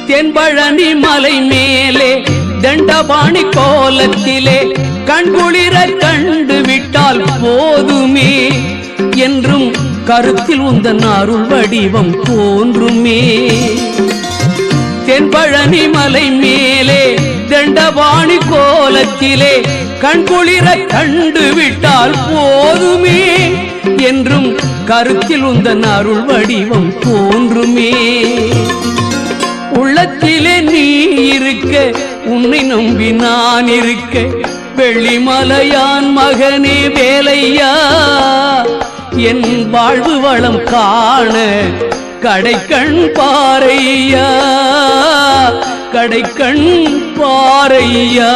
தென்பழனி மலை மேலே தண்டபாணி கோலத்திலே கண்குளிர கண்டு விட்டால் போதுமே என்றும் கருத்தில் உந்தன் அருள் வடிவம் தோன்றுமே. தென்பழனி மலை மேலே தண்டபாணி கோலத்திலே கண்குளிர கண்டு விட்டால் போதுமே என்றும் கருத்தில் உந்தன் அருள் வடிவம் தோன்றுமே. உள்ளத்திலே நீ இருக்க உன்னை நம்பி நான் இருக்க வெள்ளிமலையான் மகனே வேலையா என் வாழ்வு வளம் காண கடைக்கண் பாரையா கடைக்கண் பாரையா.